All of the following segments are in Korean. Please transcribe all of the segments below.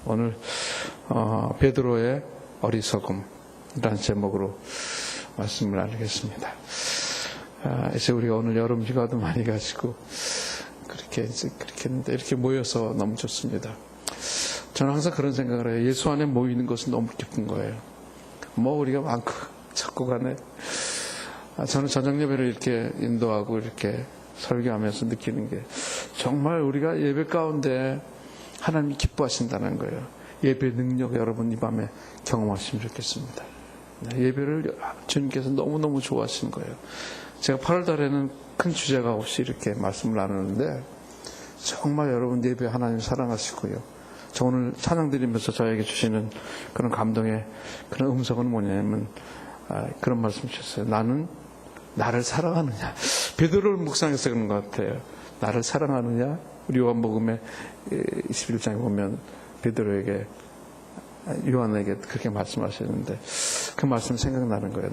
오늘 베드로의 어리석음이라는 제목으로 말씀을 나누겠습니다. 이제 우리가 오늘 여름 휴가도 많이 가지고 그렇게 했는데 이렇게 모여서 너무 좋습니다. 저는 항상 그런 생각을 해요. 예수 안에 모이는 것은 너무 기쁜 거예요. 우리가 많고 적고 간에 저는 저녁 예배를 이렇게 인도하고 이렇게 설교하면서 느끼는 게 정말 우리가 예배 가운데 하나님이 기뻐하신다는 거예요. 예배 능력 여러분 이 밤에 경험하시면 좋겠습니다. 예배를 주님께서 너무너무 좋아하신 거예요. 제가 8월 달에는 큰 주제가 없이 이렇게 말씀을 나누는데 정말 여러분 예배 하나님 사랑하시고요. 저 오늘 찬양 드리면서 저에게 주시는 그런 감동의 그런 음성은 뭐냐면 그런 말씀 주셨어요. 나는 나를 사랑하느냐. 베드로를 묵상해서 그런 것 같아요. 나를 사랑하느냐. 우리 요한복음의 21장에 보면 베드로에게 요한에게 그렇게 말씀하셨는데 그 말씀 생각나는 거예요.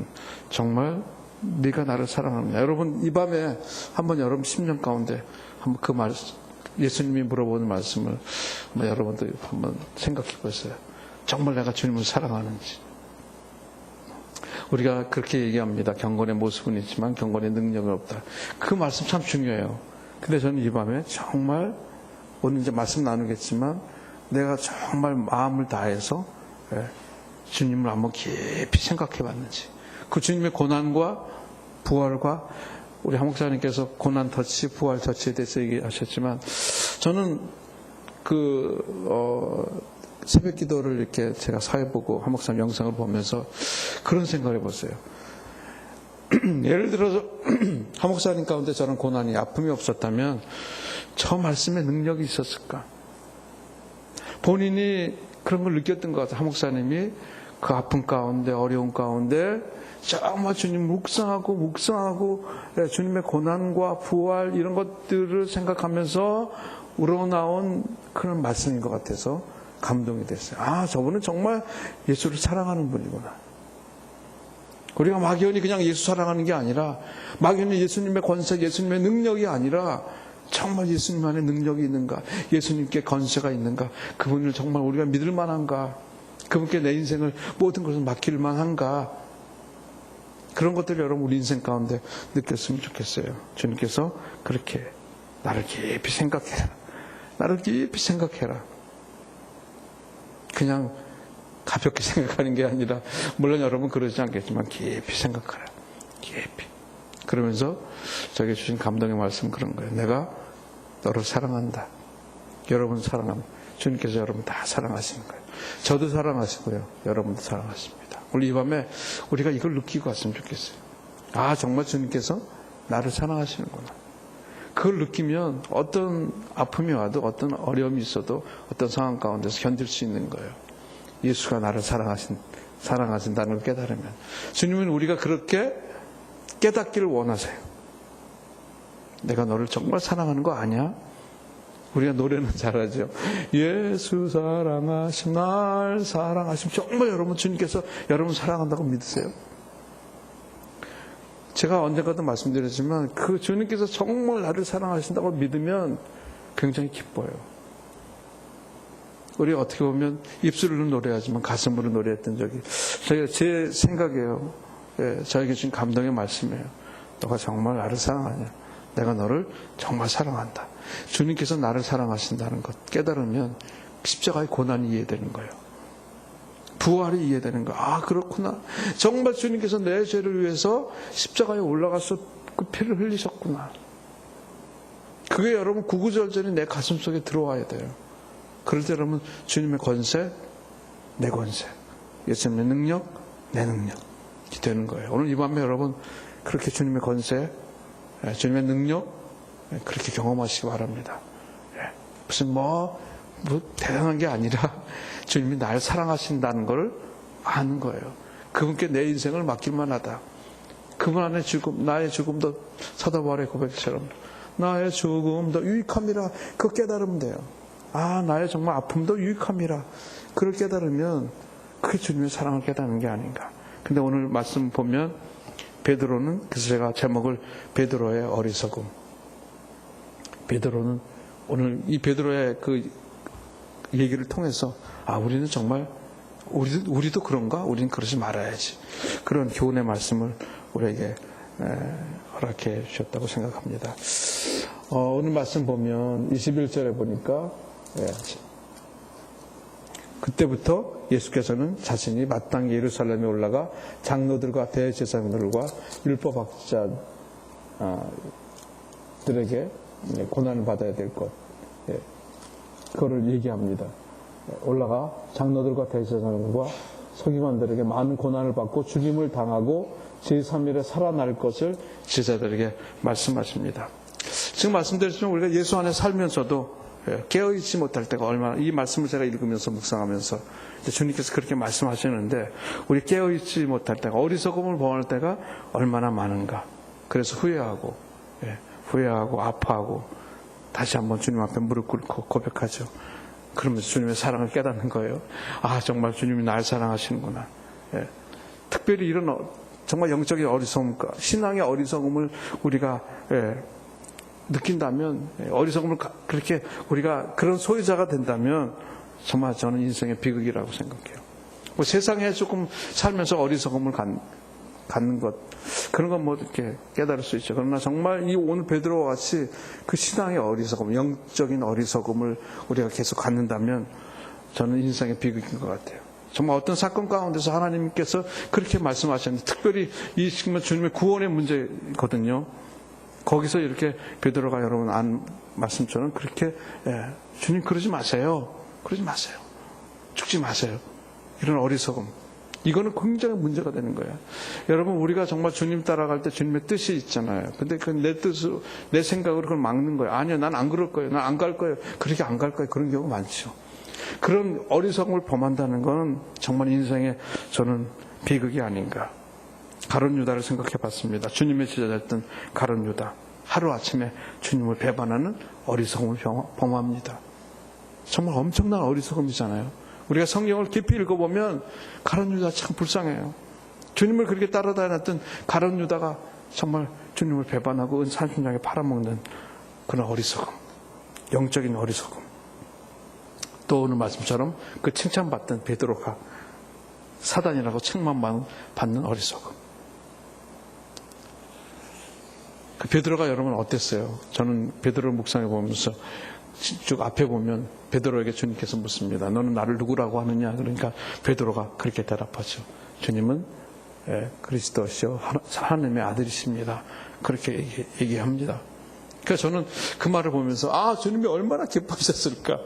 정말 네가 나를 사랑하느냐. 여러분 이 밤에 한번 여러분 10년 가운데 한번 그 말씀 예수님이 물어보는 말씀을 여러분도 한번 생각해 보세요. 정말 내가 주님을 사랑하는지. 우리가 그렇게 얘기합니다. 경건의 모습은 있지만 경건의 능력은 없다. 그 말씀 참 중요해요. 근데 저는 이 밤에 정말 오늘 이제 말씀 나누겠지만 내가 정말 마음을 다해서 주님을 한번 깊이 생각해 봤는지, 그 주님의 고난과 부활과 우리 한 목사님께서 고난 터치, 부활 터치에 대해서 얘기하셨지만 저는 새벽 기도를 이렇게 제가 사회 보고 한 목사님 영상을 보면서 그런 생각을 해봤어요. 예를 들어서 한 목사님 가운데 저런 고난이 아픔이 없었다면 저 말씀에 능력이 있었을까? 본인이 그런 걸 느꼈던 것 같아요. 한 목사님이 그 아픔 가운데 어려움 가운데 정말 주님 묵상하고 주님의 고난과 부활 이런 것들을 생각하면서 우러나온 그런 말씀인 것 같아서 감동이 됐어요. 저분은 정말 예수를 사랑하는 분이구나. 우리가 막연히 그냥 예수 사랑하는 게 아니라 막연히 예수님의 권세, 예수님의 능력이 아니라 정말 예수님 안에 능력이 있는가, 예수님께 권세가 있는가, 그분을 정말 우리가 믿을 만한가, 그분께 내 인생을 모든 것을 맡길 만한가, 그런 것들을 여러분 우리 인생 가운데 느꼈으면 좋겠어요. 주님께서 그렇게 나를 깊이 생각해라. 나를 깊이 생각해라. 그냥 가볍게 생각하는 게 아니라 물론 여러분 그러지 않겠지만 깊이 생각하라. 깊이. 그러면서 저에게 주신 감동의 말씀은 그런 거예요. 내가 너를 사랑한다. 여러분 사랑합니다. 주님께서 여러분 다 사랑하시는 거예요. 저도 사랑하시고요. 여러분도 사랑하십니다. 오늘 이 밤에 우리가 이걸 느끼고 왔으면 좋겠어요. 정말 주님께서 나를 사랑하시는구나. 그걸 느끼면 어떤 아픔이 와도 어떤 어려움이 있어도 어떤 상황 가운데서 견딜 수 있는 거예요. 예수가 나를 사랑하신다는 걸 깨달으면. 주님은 우리가 그렇게 깨닫기를 원하세요. 내가 너를 정말 사랑하는 거 아니야? 우리가 노래는 잘하죠. 예수 사랑하심, 날 사랑하심. 정말 여러분 주님께서 여러분 사랑한다고 믿으세요? 제가 언젠가도 말씀드렸지만 그 주님께서 정말 나를 사랑하신다고 믿으면 굉장히 기뻐요. 우리가 어떻게 보면 입술로는 노래하지만 가슴으로 노래했던 적이 제 생각이에요. 저에게 준 감동의 말씀이에요. 너가 정말 나를 사랑하냐? 내가 너를 정말 사랑한다. 주님께서 나를 사랑하신다는 것 깨달으면 십자가의 고난이 이해되는 거예요. 부활이 이해되는 거예요. 그렇구나. 정말 주님께서 내 죄를 위해서 십자가에 올라가서 그 피를 흘리셨구나. 그게 여러분 구구절절히 내 가슴 속에 들어와야 돼요. 그럴 때 여러분 주님의 권세, 내 권세, 예수님의 능력, 내 능력이 되는 거예요. 오늘 이 밤에 여러분 그렇게 주님의 권세, 주님의 능력 그렇게 경험하시기 바랍니다. 무슨 대단한 게 아니라 주님이 날 사랑하신다는 걸 아는 거예요. 그분께 내 인생을 맡길만 하다. 그분 안에 나의 죽음도 사도바울의 고백처럼 나의 죽음도 유익함이라 그거 깨달으면 돼요. 나의 정말 아픔도 유익함이라 그걸 깨달으면 그게 주님의 사랑을 깨닫는 게 아닌가. 근데 오늘 말씀 보면 베드로는, 그래서 제가 제목을 베드로의 어리석음. 베드로는 오늘 이 베드로의 그 얘기를 통해서 우리는 정말 우리도 그런가? 우리는 그러지 말아야지. 그런 교훈의 말씀을 우리에게 허락해 주셨다고 생각합니다. 오늘 말씀 보면 21절에 보니까 그때부터 예수께서는 자신이 마땅히 예루살렘에 올라가 장로들과 대제사장들과 율법학자들에게 고난을 받아야 될 것, 그거를 얘기합니다. 올라가 장로들과 대제사장들과 서기관들에게 많은 고난을 받고 죽임을 당하고 제3일에 살아날 것을 제자들에게 말씀하십니다. 지금 말씀드렸지만 우리가 예수 안에 살면서도 깨어있지 못할 때가 얼마나, 이 말씀을 제가 읽으면서 묵상하면서 주님께서 그렇게 말씀하시는데 우리 깨어있지 못할 때가, 어리석음을 범할 때가 얼마나 많은가. 그래서 후회하고 아파하고 다시 한번 주님 앞에 무릎 꿇고 고백하죠. 그러면서 주님의 사랑을 깨닫는 거예요. 정말 주님이 날 사랑하시는구나. 특별히 이런 정말 영적인 어리석음, 신앙의 어리석음을 우리가 느낀다면, 어리석음을 그렇게 우리가 그런 소유자가 된다면 정말 저는 인생의 비극이라고 생각해요. 세상에 조금 살면서 어리석음을 갖는 것, 그런 건 이렇게 깨달을 수 있죠. 그러나 정말 이 오늘 베드로와 같이 그 신앙의 어리석음, 영적인 어리석음을 우리가 계속 갖는다면 저는 인생의 비극인 것 같아요. 정말 어떤 사건 가운데서 하나님께서 그렇게 말씀하셨는데, 특별히 이 지금 주님의 구원의 문제거든요. 거기서 이렇게 베드로가 여러분 말씀처럼 그렇게 주님 그러지 마세요. 죽지 마세요. 이런 어리석음, 이거는 굉장히 문제가 되는 거예요. 여러분, 우리가 정말 주님 따라갈 때 주님의 뜻이 있잖아요. 근데 내 뜻으로, 내 생각으로 그걸 막는 거예요. 아니요, 난 안 그럴 거예요. 난 안 갈 거예요. 그렇게 안 갈 거예요. 그런 경우가 많죠. 그런 어리석음을 범한다는 것은 정말 인생의 저는 비극이 아닌가. 가룟 유다를 생각해 봤습니다. 주님의 제자였던 가룟 유다. 하루아침에 주님을 배반하는 어리석음을 범합니다. 정말 엄청난 어리석음이잖아요. 우리가 성경을 깊이 읽어보면 가룟 유다 참 불쌍해요. 주님을 그렇게 따라다녔던 가룟 유다가 정말 주님을 배반하고 은 30냥에 팔아먹는 그런 어리석음, 영적인 어리석음. 또 오늘 말씀처럼 그 칭찬받던 베드로가 사단이라고 책망받는 어리석음. 그 베드로가 여러분 어땠어요? 저는 베드로를 묵상해 보면서 쭉 앞에 보면 베드로에게 주님께서 묻습니다. 너는 나를 누구라고 하느냐? 그러니까 베드로가 그렇게 대답하죠. 주님은 그리스도시요 하나님의 아들이십니다. 그렇게 얘기합니다. 그래서 저는 그 말을 보면서 주님이 얼마나 기뻐하셨을까.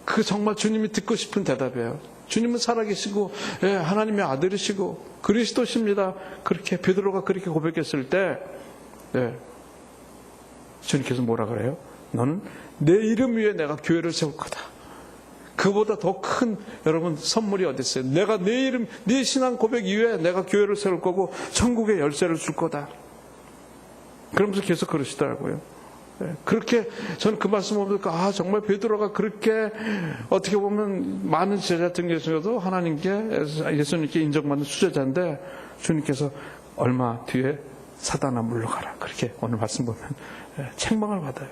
그 정말 주님이 듣고 싶은 대답이에요. 주님은 살아계시고 하나님의 아들이시고 그리스도십니다. 그렇게 베드로가 그렇게 고백했을 때 주님께서 뭐라 그래요? 너는 내 이름 위에 내가 교회를 세울 거다. 그보다 더 큰 여러분 선물이 어디 있어요? 내가 내 이름, 네 신앙 고백 이후에 내가 교회를 세울 거고 천국의 열쇠를 줄 거다. 그러면서 계속 그러시더라고요. 그렇게 저는 그 말씀을 보니까 정말 베드로가 그렇게 어떻게 보면 많은 제자들 중에서도 하나님께, 예수님께 인정받는 수제자인데 주님께서 얼마 뒤에 사단아 물러가라. 그렇게 오늘 말씀 보면 책망을 받아요.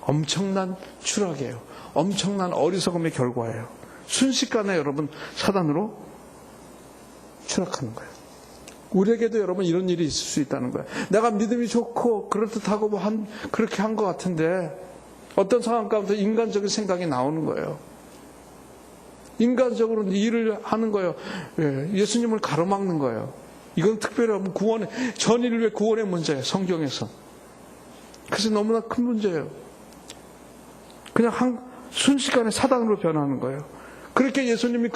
엄청난 추락이에요. 엄청난 어리석음의 결과예요. 순식간에 여러분 사단으로 추락하는 거예요. 우리에게도 여러분 이런 일이 있을 수 있다는 거예요. 내가 믿음이 좋고 그럴듯하고 그렇게 한 것 같은데 어떤 상황 가운데 인간적인 생각이 나오는 거예요. 인간적으로 일을 하는 거예요. 예수님을 가로막는 거예요. 이건 특별히 구원의, 전인류의 구원의 문제예요. 성경에서. 그래서 너무나 큰 문제예요. 그냥 순식간에 사단으로 변하는 거예요. 그렇게 예수님이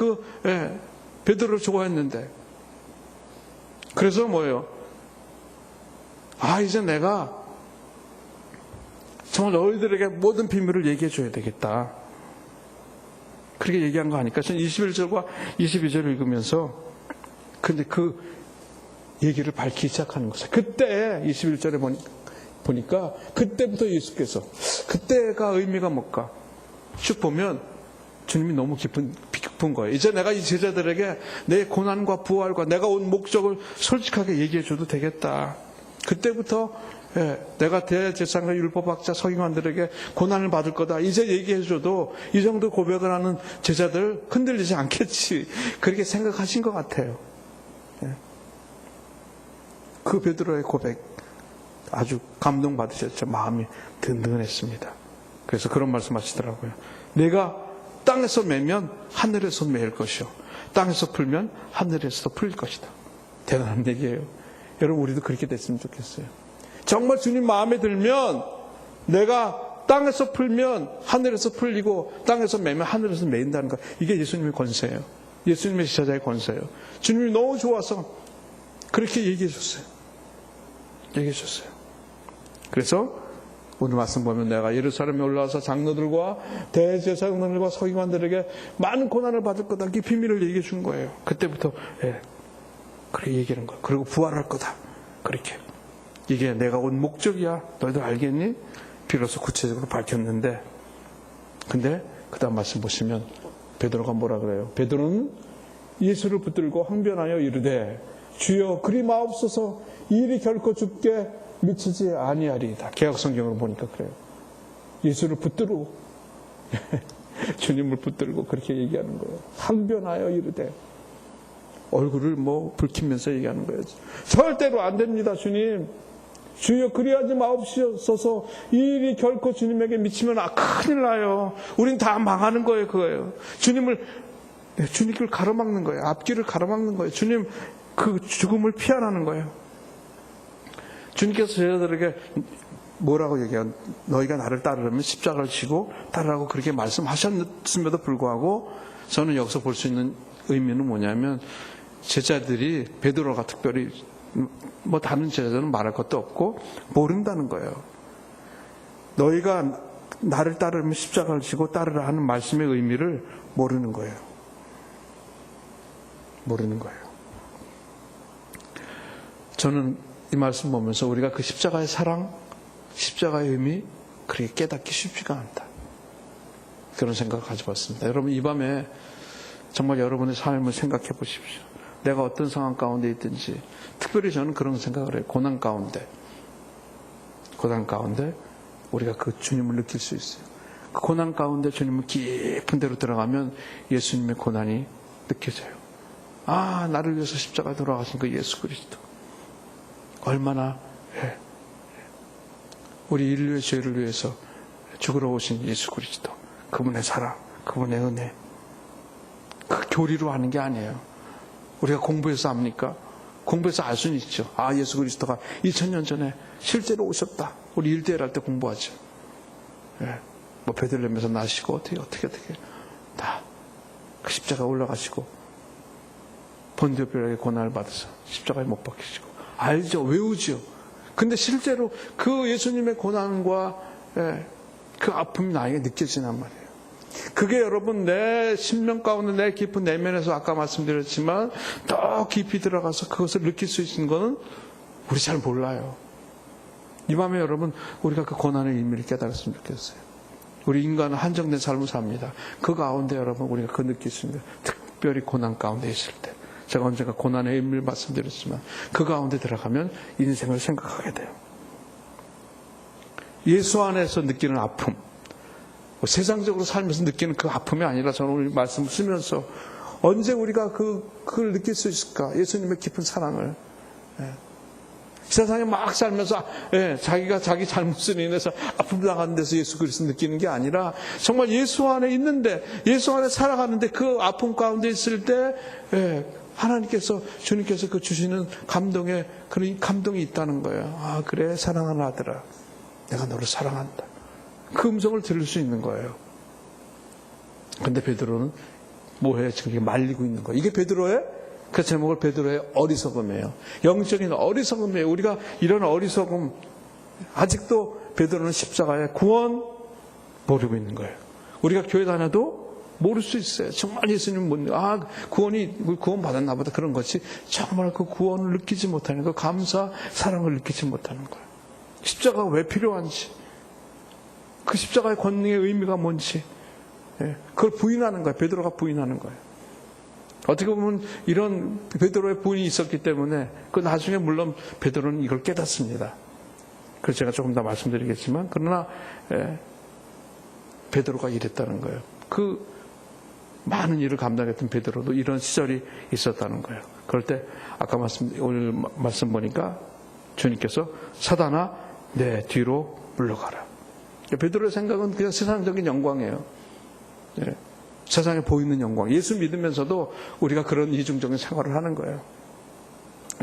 베드로를 좋아했는데, 그래서 뭐예요? 이제 내가 정말 너희들에게 모든 비밀을 얘기해 줘야 되겠다. 그렇게 얘기한 거 아니까 저는 21절과 22절을 읽으면서 근데 그 얘기를 밝히기 시작하는 거죠. 그때 21절에 보니까 그때부터 예수께서, 그때가 의미가 뭘까? 쭉 보면 주님이 너무 깊은 거예요. 이제 내가 이 제자들에게 내 고난과 부활과 내가 온 목적을 솔직하게 얘기해 줘도 되겠다. 그때부터 내가 대제사장과 율법학자 서기관들에게 고난을 받을 거다. 이제 얘기해줘도 이 정도 고백을 하는 제자들 흔들리지 않겠지. 그렇게 생각하신 것 같아요. 그 베드로의 고백 아주 감동받으셨죠. 마음이 든든했습니다. 그래서 그런 말씀하시더라고요. 내가 땅에서 매면 하늘에서 매일 것이요, 땅에서 풀면 하늘에서 풀릴 것이다. 대단한 얘기예요. 여러분, 우리도 그렇게 됐으면 좋겠어요. 정말 주님 마음에 들면 내가 땅에서 풀면 하늘에서 풀리고 땅에서 매면 하늘에서 매인다는 것, 이게 예수님의 권세예요. 예수님의 제자의 권세예요. 주님이 너무 좋아서 그렇게 얘기해 줬어요. 그래서 오늘 말씀 보면 내가 예루살렘에 올라와서 장로들과 대제사장들과 서기관들에게 많은 고난을 받을 거다. 이 비밀을 얘기해 준 거예요. 그때부터 그렇게 얘기하는 거예요. 그리고 부활할 거다. 그렇게. 이게 내가 온 목적이야. 너희들 알겠니? 비로소 구체적으로 밝혔는데, 근데 그 다음 말씀 보시면 베드로가 뭐라 그래요? 베드로는 예수를 붙들고 항변하여 이르되 주여 그리 마옵소서, 이 일이 결코 죽게 미치지 아니하리이다. 개혁성경으로 보니까 그래요. 예수를 붙들고 주님을 붙들고 그렇게 얘기하는 거예요. 항변하여 이르되, 얼굴을 붉히면서 얘기하는 거예요. 절대로 안 됩니다, 주님. 주여 그리하지 마옵소서. 이 일이 결코 주님에게 미치면 큰일 나요. 우린 다 망하는 거예요. 그거예요. 주님을 가로막는 거예요. 앞길을 가로막는 거예요. 주님 그 죽음을 피하라는 거예요. 주님께서 제자들에게 뭐라고 얘기해요? 너희가 나를 따르려면 십자가를 지고 따르라고 그렇게 말씀하셨음에도 불구하고, 저는 여기서 볼 수 있는 의미는 뭐냐면, 제자들이, 베드로가 특별히 다른 제자들은 말할 것도 없고 모른다는 거예요. 너희가 나를 따르면 십자가를 지고 따르라 하는 말씀의 의미를 모르는 거예요. 저는 이 말씀 보면서 우리가 그 십자가의 사랑, 십자가의 의미 그렇게 깨닫기 쉽지가 않다. 그런 생각을 가져봤습니다. 여러분, 이 밤에 정말 여러분의 삶을 생각해 보십시오. 내가 어떤 상황 가운데 있든지, 특별히 저는 그런 생각을 해요. 고난 가운데 우리가 그 주님을 느낄 수 있어요. 그 고난 가운데 주님을 깊은 데로 들어가면 예수님의 고난이 느껴져요. 나를 위해서 십자가에 돌아가신 그 예수 그리스도, 얼마나 우리 인류의 죄를 위해서 죽으러 오신 예수 그리스도, 그분의 사랑, 그분의 은혜, 그 교리로 하는 게 아니에요. 우리가 공부해서 압니까? 공부해서 알 수는 있죠. 예수 그리스도가 2000년 전에 실제로 오셨다. 우리 일대일 할 때 공부하죠. 베들레헴에서 나시고 어떻게 다 그 십자가에 올라가시고 본디오 빌라에게 고난을 받아서 십자가에 못 박히시고, 알죠, 외우죠. 근데 실제로 그 예수님의 고난과 그 아픔이 나에게 느껴지단 말이에요. 그게 여러분 내 심령 가운데, 내 깊은 내면에서, 아까 말씀드렸지만 더 깊이 들어가서 그것을 느낄 수 있는 것은 우리 잘 몰라요. 이 밤에 여러분, 우리가 그 고난의 의미를 깨달았으면 좋겠어요. 우리 인간은 한정된 삶을 삽니다. 그 가운데 여러분, 우리가 그 느낄 수 있는, 특별히 고난 가운데 있을 때, 제가 언젠가 고난의 의미를 말씀드렸지만 그 가운데 들어가면 인생을 생각하게 돼요. 예수 안에서 느끼는 아픔, 세상적으로 살면서 느끼는 그 아픔이 아니라, 저는 오늘 말씀을 쓰면서 언제 우리가 그걸 느낄 수 있을까? 예수님의 깊은 사랑을. 세상에 막 살면서 자기가 자기 잘못을 인해서 아픔 당하는 데서 예수 그리스도 느끼는 게 아니라, 정말 예수 안에 있는데, 예수 안에 살아가는데 그 아픔 가운데 있을 때 하나님께서, 주님께서 그 주시는 감동에, 그런 감동이 있다는 거예요. 그래, 사랑하는 아들아, 내가 너를 사랑한다. 그 음성을 들을 수 있는 거예요. 근데 베드로는 뭐해? 지금 말리고 있는 거예요. 이게 베드로의, 그 제목을 베드로의 어리석음이에요. 영적인 어리석음이에요. 우리가 이런 어리석음, 아직도 베드로는 십자가의 구원 모르고 있는 거예요. 우리가 교회 다녀도 모를 수 있어요. 정말 예수님 구원 받았나 보다, 그런 것이 정말 그 구원을 느끼지 못하는 그 감사, 사랑을 느끼지 못하는 거예요. 십자가가 왜 필요한지, 그 십자가의 권능의 의미가 뭔지, 그걸 부인하는 거예요. 베드로가 부인하는 거예요. 어떻게 보면 이런 베드로의 부인이 있었기 때문에 그 나중에 물론 베드로는 이걸 깨닫습니다. 그래서 제가 조금 더 말씀드리겠지만, 그러나 베드로가 이랬다는 거예요. 그 많은 일을 감당했던 베드로도 이런 시절이 있었다는 거예요. 그럴 때 아까 오늘 말씀 보니까 주님께서 사단아 내 뒤로 물러가라. 베드로의 생각은 그냥 세상적인 영광이에요. 세상에 보이는 영광. 예수 믿으면서도 우리가 그런 이중적인 생활을 하는 거예요.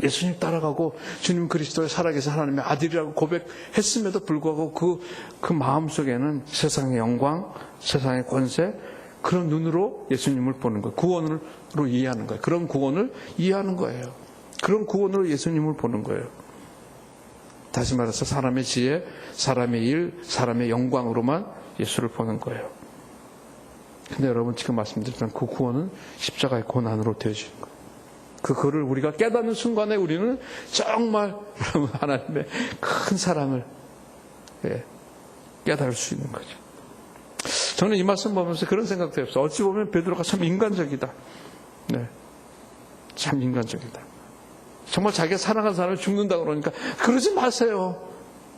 예수님 따라가고 주님 그리스도의 살아계신 하나님의 아들이라고 고백했음에도 불구하고 그 마음속에는 세상의 영광, 세상의 권세, 그런 눈으로 예수님을 보는 거예요. 구원으로 이해하는 거예요. 그런 구원을 이해하는 거예요. 그런 구원으로 예수님을 보는 거예요. 다시 말해서 사람의 지혜, 사람의 일, 사람의 영광으로만 예수를 보는 거예요. 근데 여러분 지금 말씀드렸던 그 구원은 십자가의 고난으로 되어지는 거예요. 그거를 우리가 깨닫는 순간에 우리는 정말 하나님의 큰 사랑을 깨달을 수 있는 거죠. 저는 이 말씀 보면서 그런 생각도 했어요. 어찌 보면 베드로가 참 인간적이다. 참 인간적이다. 정말 자기가 사랑하는 사람을 죽는다 그러니까 그러지 마세요.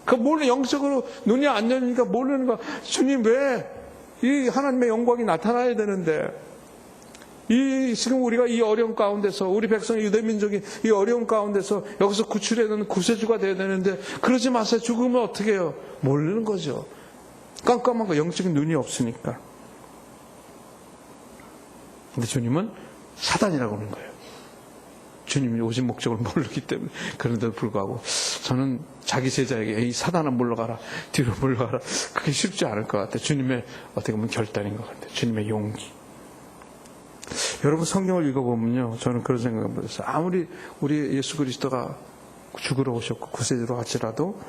그 몰래 영적으로 눈이 안 열리니까 모르는 거야. 주님 왜 이 하나님의 영광이 나타나야 되는데 지금 우리가 이 어려운 가운데서 우리 백성 유대민족이 이 어려운 가운데서 여기서 구출해야 되는 구세주가 돼야 되는데 그러지 마세요. 죽으면 어떻게 해요? 모르는 거죠. 깜깜한 거 영적인 눈이 없으니까. 근데 주님은 사단이라고 하는 거예요. 주님이 오신 목적을 모르기 때문에. 그런데도 불구하고 저는 자기 제자에게 이 사단아 물러가라, 뒤로 물러가라, 그게 쉽지 않을 것 같아요. 주님의 어떻게 보면 결단인 것 같아요. 주님의 용기. 여러분 성경을 읽어보면요, 저는 그런 생각을 해봤어요. 아무리 우리 예수 그리스도가 죽으러 오셨고 구세주로 할지라도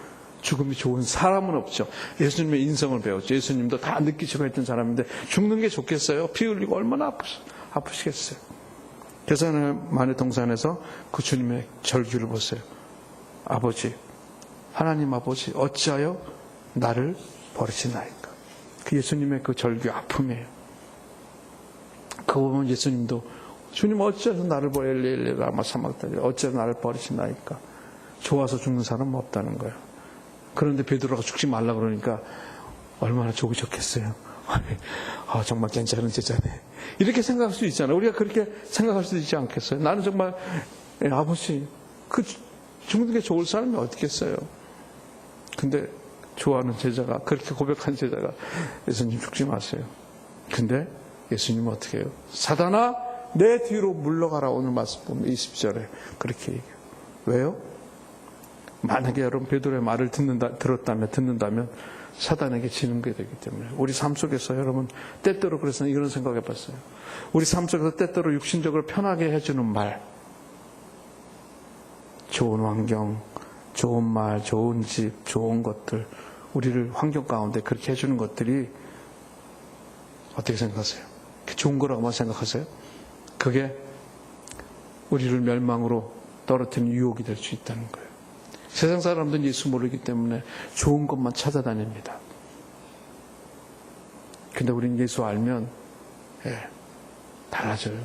죽음이 좋은 사람은 없죠. 예수님의 인성을 배웠죠. 예수님도 다 느끼시고 했던 사람인데 죽는 게 좋겠어요? 피 흘리고 얼마나 아프시겠어요? 계산의 동산에서 그 주님의 절규를 보세요. 아버지, 하나님 아버지, 어찌하여 나를 버리시나이까? 그 예수님의 그 절규 아픔이에요. 그거 보면 예수님도 주님 어찌해서 나를 라마 사막다리 어찌해서 나를 버리시나이까? 좋아서 죽는 사람은 없다는 거예요. 그런데 베드로가 죽지 말라 그러니까 얼마나 좋으셨겠어요. 정말 괜찮은 제자네. 이렇게 생각할 수 있잖아요. 우리가 그렇게 생각할 수 있지 않겠어요? 나는 정말 아버지 그 죽는 게 좋을 사람이 어딨겠어요. 근데 좋아하는 제자가 그렇게 고백한 제자가 예수님 죽지 마세요. 근데 예수님은 어떻게 해요? 사단아 내 뒤로 물러가라. 오늘 말씀 보면 20절에 그렇게 얘기해요. 왜요? 만약에 여러분 베드로의 말을 듣는다면 사단에게 지는 게 되기 때문에. 우리 삶 속에서 여러분 때때로 그래서 이런 생각해 봤어요. 우리 삶 속에서 때때로 육신적으로 편하게 해주는 말, 좋은 환경, 좋은 말, 좋은 집, 좋은 것들, 우리를 환경 가운데 그렇게 해주는 것들이 어떻게 생각하세요? 좋은 거라고만 생각하세요? 그게 우리를 멸망으로 떨어뜨리는 유혹이 될 수 있다는 거예요. 세상 사람들은 예수 모르기 때문에 좋은 것만 찾아다닙니다. 근데 우리는 예수 알면 달라져요.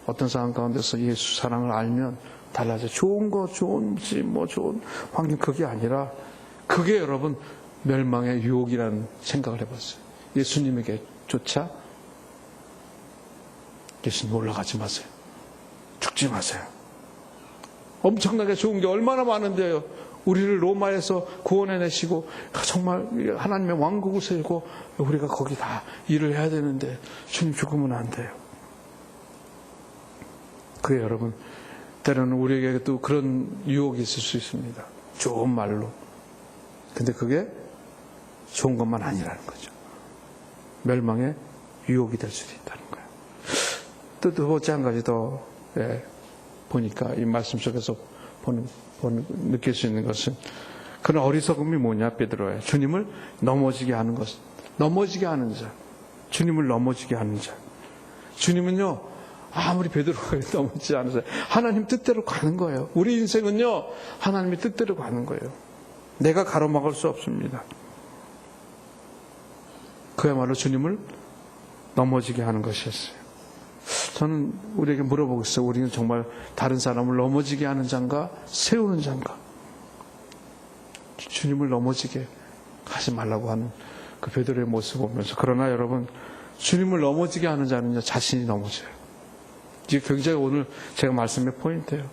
어떤 상황 가운데서 예수 사랑을 알면 달라져요. 좋은 거, 좋은 집, 좋은 환경 그게 아니라 그게 여러분 멸망의 유혹이라는 생각을 해봤어요. 예수님에게조차 예수님 올라가지 마세요. 죽지 마세요. 엄청나게 좋은 게 얼마나 많은데요. 우리를 로마에서 구원해내시고 정말 하나님의 왕국을 세우고 우리가 거기 다 일을 해야 되는데 주님 죽으면 안 돼요. 그게 여러분 때로는 우리에게 또 그런 유혹이 있을 수 있습니다. 좋은 말로. 근데 그게 좋은 것만 아니라는 거죠. 멸망의 유혹이 될 수도 있다는 거예요. 또 두 번째 한 가지 더 보니까 이 말씀 속에서 느낄 수 있는 것은 그런 어리석음이 뭐냐 베드로예요. 주님을 넘어지게 하는 것, 넘어지게 하는 자, 주님을 넘어지게 하는 자. 주님은요 아무리 베드로가 넘어지지 않으세요. 하나님 뜻대로 가는 거예요. 우리 인생은요 하나님의 뜻대로 가는 거예요. 내가 가로막을 수 없습니다. 그야말로 주님을 넘어지게 하는 것이었어요. 저는 우리에게 물어보겠어요. 우리는 정말 다른 사람을 넘어지게 하는 자인가 세우는 자인가? 주님을 넘어지게 하지 말라고 하는 그 베드로의 모습을 보면서, 그러나 여러분, 주님을 넘어지게 하는 자는요, 자신이 넘어져요. 이게 굉장히 오늘 제가 말씀의 포인트예요.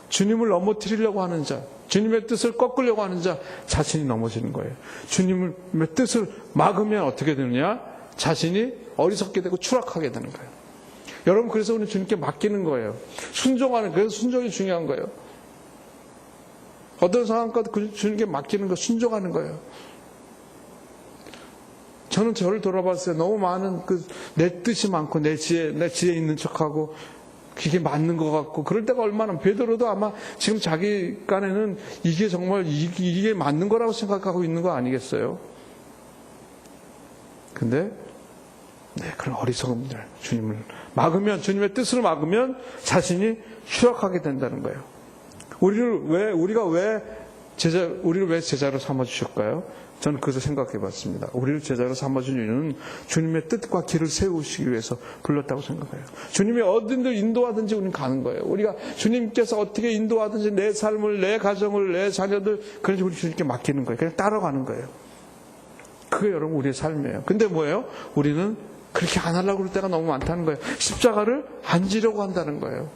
주님을 넘어뜨리려고 하는 자, 주님의 뜻을 꺾으려고 하는 자, 자신이 넘어지는 거예요. 주님의 뜻을 막으면 어떻게 되느냐? 자신이 어리석게 되고 추락하게 되는 거예요. 여러분, 그래서 우리는 주님께 맡기는 거예요. 순종하는, 그래서 순종이 중요한 거예요. 어떤 상황까지 주님께 맡기는 거, 순종하는 거예요. 저는 저를 돌아봤어요. 너무 많은 내 뜻이 많고, 내 지혜 있는 척하고, 그게 맞는 것 같고, 그럴 때가 얼마나, 베드로도 아마 지금 자기 간에는 이게 정말 이게 맞는 거라고 생각하고 있는 거 아니겠어요? 근데, 그런 어리석음들, 주님을 막으면, 주님의 뜻을 막으면 자신이 추락하게 된다는 거예요. 우리를 왜 제자로 삼아주셨을까요? 저는 그것을 생각해 봤습니다. 우리를 제자로 삼아준 이유는 주님의 뜻과 길을 세우시기 위해서 불렀다고 생각해요. 주님이 어딘들 인도하든지 우리는 가는 거예요. 우리가 주님께서 어떻게 인도하든지 내 삶을, 내 가정을, 내 자녀들, 그래서 우리 주님께 맡기는 거예요. 그냥 따라가는 거예요. 그게 여러분 우리의 삶이에요. 근데 뭐예요? 우리는 그렇게 안 하려고 그럴 때가 너무 많다는 거예요. 십자가를 안 지려고 한다는 거예요.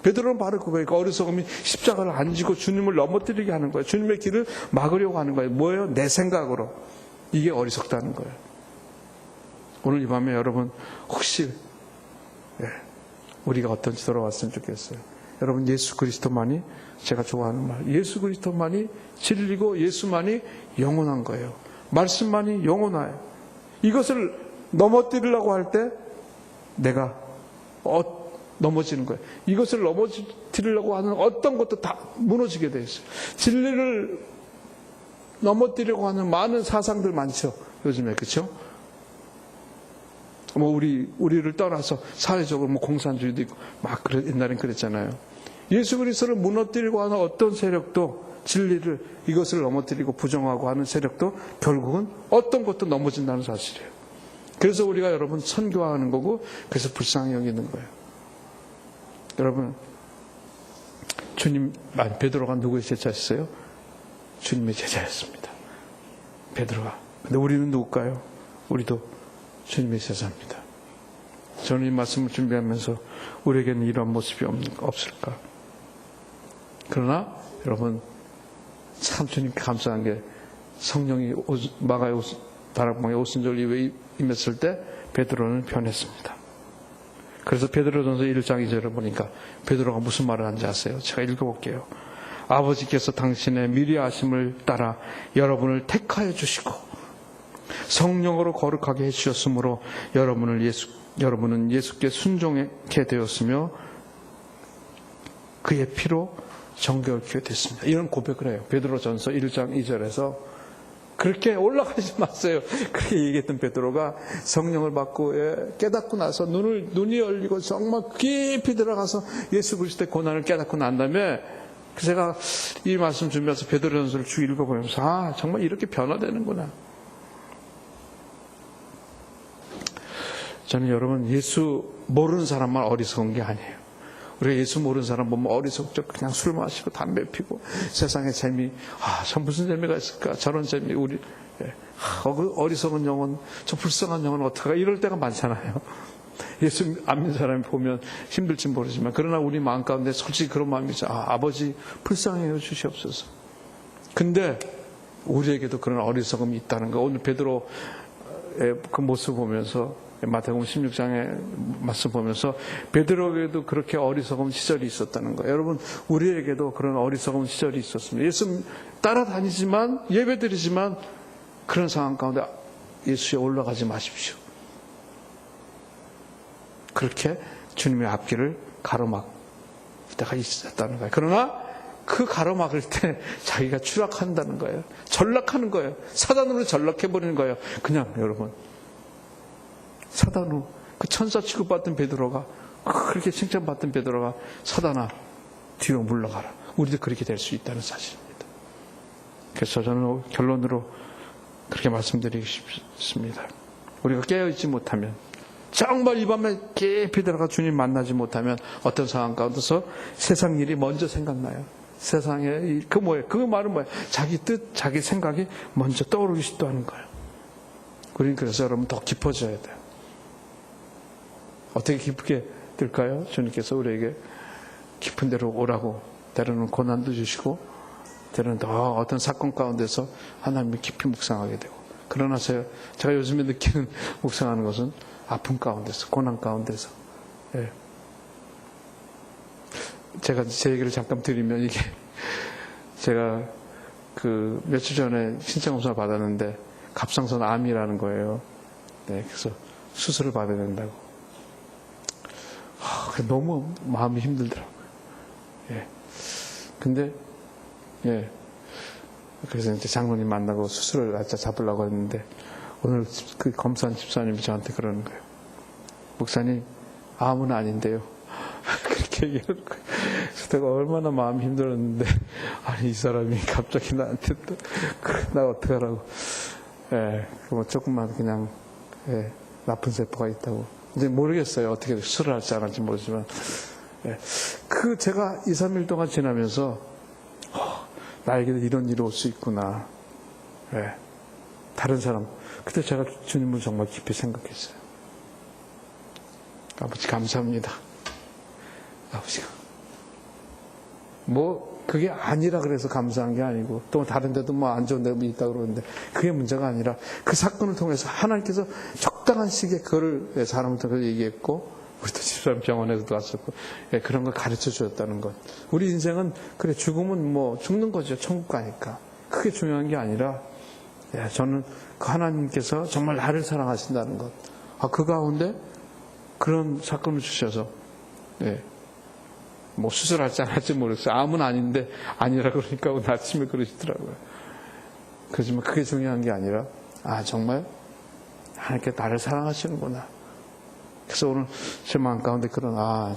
베드로는 바로 그거예요. 그 어리석음이 십자가를 안 지고 주님을 넘어뜨리게 하는 거예요. 주님의 길을 막으려고 하는 거예요. 뭐예요? 내 생각으로. 이게 어리석다는 거예요. 오늘 이 밤에 여러분 혹시 우리가 어떤지 돌아왔으면 좋겠어요. 여러분, 예수 그리스도만이, 제가 좋아하는 말, 예수 그리스도만이 진리고 예수만이 영원한 거예요. 말씀만이 영원해요. 이것을 넘어뜨리려고 할 때 내가 넘어지는 거예요. 이것을 넘어뜨리려고 하는 어떤 것도 다 무너지게 되어 있어요. 진리를 넘어뜨리려고 하는 많은 사상들 많죠. 요즘에, 그렇죠? 우리를 떠나서 사회적으로 공산주의도 있고 옛날엔 그랬잖아요. 예수 그리스도를 무너뜨리려고 하는 어떤 세력도, 진리를, 이것을 넘어뜨리고 부정하고 하는 세력도 결국은 어떤 것도 넘어진다는 사실이에요. 그래서 우리가 여러분 선교하는 거고, 그래서 불쌍히 여기는 거예요. 여러분, 베드로가 누구의 제자였어요? 주님의 제자였습니다. 베드로가. 근데 우리는 누굴까요? 우리도 주님의 제자입니다. 저는 이 말씀을 준비하면서 우리에게는 이런 모습이 없을까? 그러나 여러분, 참 주님께 감사한 게, 성령이 마가의 다락방에 오순절 이후에 임했을 때 베드로는 변했습니다. 그래서 베드로전서 1장 2절을 보니까 베드로가 무슨 말을 하는지 아세요? 제가 읽어볼게요. 아버지께서 당신의 미리 하심을 따라 여러분을 택하여 주시고 성령으로 거룩하게 해주셨으므로 여러분은 예수께 순종하게 되었으며 그의 피로 정결케 됐습니다. 이런 고백을 해요. 베드로전서 1장 2절에서 그렇게 올라가지 마세요. 그렇게 얘기했던 베드로가 성령을 받고 깨닫고 나서 눈이 열리고 정말 깊이 들어가서 예수 그리스도의 고난을 깨닫고 난 다음에, 제가 이 말씀 준비해서 베드로전서를 쭉 읽어보면서 정말 이렇게 변화되는구나. 저는 여러분, 예수 모르는 사람만 어리석은 게 아니에요. 우리가 예수 모르는 사람 보면 어리석죠. 그냥 술 마시고 담배 피고 세상의 재미, 저 무슨 재미가 있을까? 저런 재미, 그 어리석은 영혼, 저 불쌍한 영혼 어떡할까? 이럴 때가 많잖아요. 예수 안 믿는 사람이 보면 힘들지 모르지만, 그러나 우리 마음 가운데 솔직히 그런 마음이 있죠. 아버지 불쌍히 해주시옵소서. 근데 우리에게도 그런 어리석음이 있다는 거. 오늘 베드로의 그 모습 보면서, 마태복음 16장의 말씀 보면서 베드로에게도 그렇게 어리석은 시절이 있었다는 거예요. 여러분, 우리에게도 그런 어리석은 시절이 있었습니다. 예수 따라다니지만, 예배드리지만 그런 상황 가운데 예수에 올라가지 마십시오. 그렇게 주님의 앞길을 가로막을 때가 있었다는 거예요. 그러나 그 가로막을 때 자기가 추락한다는 거예요. 전락하는 거예요. 사단으로 전락해버리는 거예요. 그냥 여러분, 사단으로, 그 천사 취급받던 베드로가, 그렇게 칭찬받던 베드로가 사단아 뒤로 물러가라. 우리도 그렇게 될 수 있다는 사실입니다. 그래서 저는 결론으로 그렇게 말씀드리고 싶습니다. 우리가 깨어있지 못하면, 정말 이 밤에 깊이 들어가 주님 만나지 못하면 어떤 상황 가운데서 세상 일이 먼저 생각나요. 세상에 그 뭐예요? 그 말은 뭐예요? 자기 뜻, 자기 생각이 먼저 떠오르기 시도하는 거예요. 우리는 그래서 여러분 더 깊어져야 돼요. 어떻게 깊게 될까요? 주님께서 우리에게 깊은 데로 오라고 때로는 고난도 주시고 때로는 더 어떤 사건 가운데서 하나님을 깊이 묵상하게 되고, 그러나 제가 요즘에 느끼는 묵상하는 것은 아픔 가운데서, 고난 가운데서. 예. 제가 제 얘기를 잠깐 드리면, 이게 제가 그 며칠 전에 신장검사 받았는데 갑상선 암이라는 거예요. 네, 그래서 수술을 받아야 된다고. 너무 마음이 힘들더라고요. 예. 근데 예. 그래서 이제 장로님 만나고 수술을 날짜 잡으려고 했는데, 오늘 그 검사한 집사님이 저한테 그러는 거예요. 목사님, 암은 아닌데요. 그렇게 얘기하는 거예요. 그래서 내가 얼마나 마음이 힘들었는데, 아니, 이 사람이 갑자기 나한테 또, 나 어떡하라고. 예, 뭐 조금만 그냥, 예, 나쁜 세포가 있다고. 이제 모르겠어요. 어떻게 수술을 할지 안 할지 모르지만. 예. 제가 2, 3일 동안 지나면서, 나에게도 이런 일이 올 수 있구나. 예. 다른 사람. 그때 제가 주님을 정말 깊이 생각했어요. 아버지, 감사합니다. 아버지가. 그게 아니라 그래서 감사한 게 아니고, 또 다른 데도 안 좋은 데가 있다고 그러는데, 그게 문제가 아니라, 그 사건을 통해서 하나님께서 적당한 시기에 그거를 사람을 통해서 얘기했고, 우리도 집사람 병원에서도 왔었고, 예, 그런 걸 가르쳐 주었다는 것. 우리 인생은, 그래, 죽으면 죽는 거죠. 천국 가니까. 그게 중요한 게 아니라, 예, 저는 그 하나님께서 정말 나를 사랑하신다는 것. 그 가운데 그런 사건을 주셔서, 예, 수술할지 안 할지 모르겠어요. 암은 아닌데, 아니라 그러니까 오늘 아침에 그러시더라고요. 그렇지만 그게 중요한 게 아니라, 정말 하나님께 나를 사랑하시는구나. 그래서 오늘 제 마음 가운데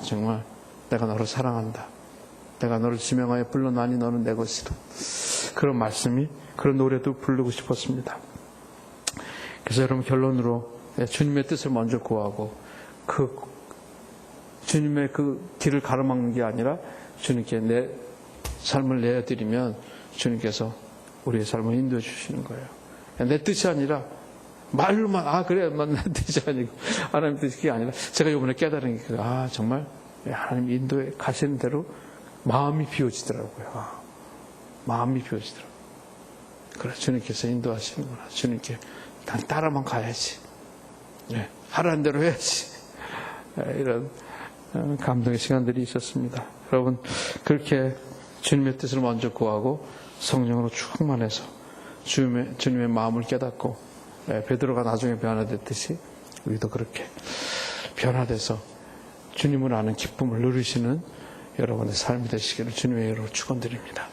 정말 내가 너를 사랑한다. 내가 너를 지명하여 불러나니 너는 내 것이다. 그런 말씀이, 그런 노래도 부르고 싶었습니다. 그래서 여러분, 결론으로 주님의 뜻을 먼저 구하고, 주님의 그 길을 가로막는 게 아니라 주님께 내 삶을 내어드리면 주님께서 우리의 삶을 인도해 주시는 거예요. 내 뜻이 아니라 말로만 그래 내 뜻이 아니고 하나님 뜻이 그게 아니라, 제가 이번에 깨달은 게 정말 하나님 인도에 가시는 대로 마음이 비워지더라고요. 마음이 비워지더라고요. 그래, 주님께서 인도하시는구나. 주님께 난 따라만 가야지. 네, 하라는 대로 해야지. 이런 감동의 시간들이 있었습니다. 여러분, 그렇게 주님의 뜻을 먼저 구하고 성령으로 충만해서 주님의 마음을 깨닫고, 베드로가 나중에 변화됐듯이 우리도 그렇게 변화돼서 주님을 아는 기쁨을 누리시는 여러분의 삶이 되시기를 주님의 이름으로 축원드립니다.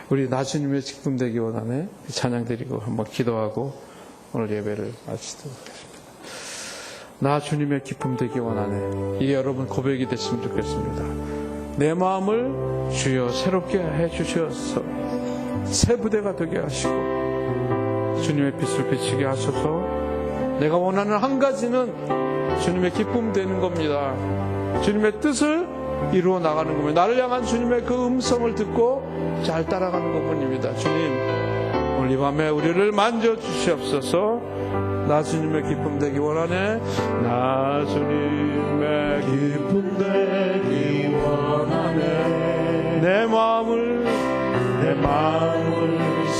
우리 나 주님의 기쁨 되기 원하네 찬양드리고 한번 기도하고 오늘 예배를 마치도록 하겠습니다. 나 주님의 기쁨 되기 원하네. 이게 여러분 고백이 됐으면 좋겠습니다. 내 마음을 주여 새롭게 해주셔서 새 부대가 되게 하시고 주님의 빛을 비치게 하셔서, 내가 원하는 한 가지는 주님의 기쁨 되는 겁니다. 주님의 뜻을 이루어 나가는 겁니다. 나를 향한 주님의 그 음성을 듣고 잘 따라가는 것뿐입니다. 주님, 오늘 이 밤에 우리를 만져주시옵소서. 나 주님의 기쁨 되기 원하네. 나 주님의 기쁨 되기 원하네. 내 마음을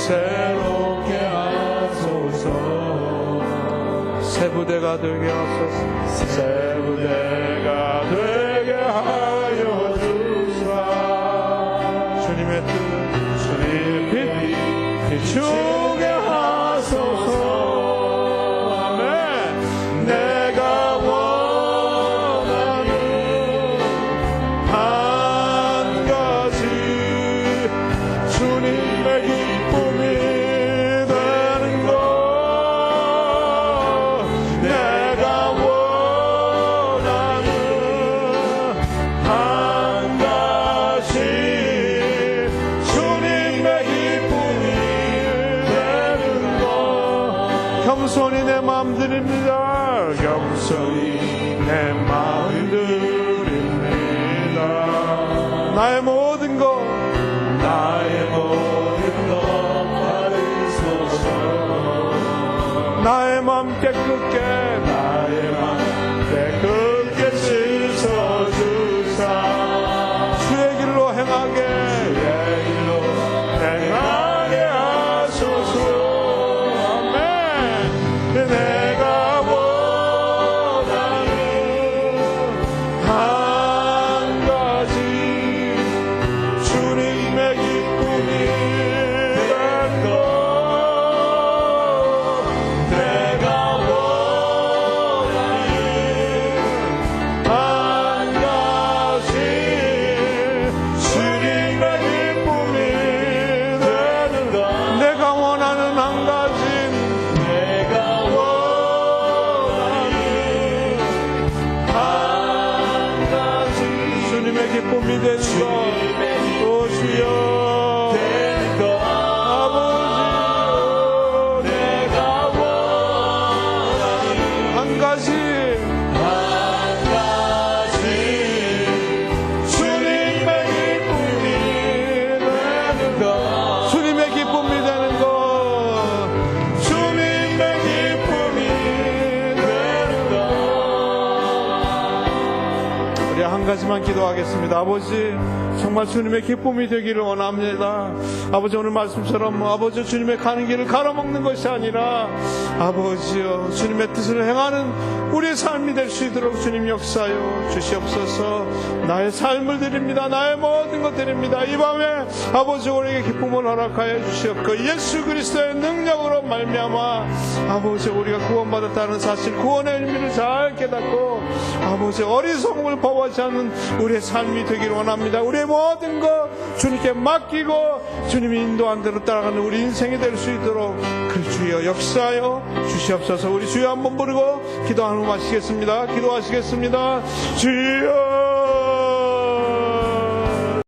새롭게 하소서. 새 부대가 되게 하소서. 새 부대가 되게 하여 주시라. 주님의 뜻, 주님의 빛 비추게 하소서. 아멘. 내가 원하는 한 가지, 주님의 기쁨이 되는 것. 내가 원하는 한 가지, 주님의 기쁨이 되는 것. 겸손히 내 마음 드립니다. 겸손히 내 마음 드립니다. 나의 모든 것 한 가지 주님의 기쁨이 되는 것, 오 주여 되는 것 아버지 내가 원하니 한 가지 한 가지 주님의 기쁨이 되는 것 주님의 기쁨이 되는 것 주님의 기쁨이 되는 것 우리 한 가지만 기도하겠습니다. 아버지 정말 주님의 기쁨이 되기를 원합니다. 아버지 오늘 말씀처럼 아버지 주님의 가는 길을 가로먹는 것이 아니라 아버지여 주님의 뜻을 행하는 우리의 삶이 될 수 있도록 주님 역사여 주시옵소서. 나의 삶을 드립니다. 나의 모든 것 드립니다. 이 밤에 아버지 우리에게 기쁨을 허락하여 주시옵고 예수 그리스도의 능력으로 말미암아 아버지 우리가 구원받았다는 사실 구원의 의미를 잘 깨닫고 아버지 어리석음을 범하지 않는 우리의 삶이 되기를 원합니다. 우리의 모든 것 주님께 맡기고 주님이 인도한 대로 따라가는 우리 인생이 될 수 있도록 그 주여 역사하여 주시옵소서. 우리 주여 한번 부르고 기도하는 후 마치겠습니다. 기도하시겠습니다. 주여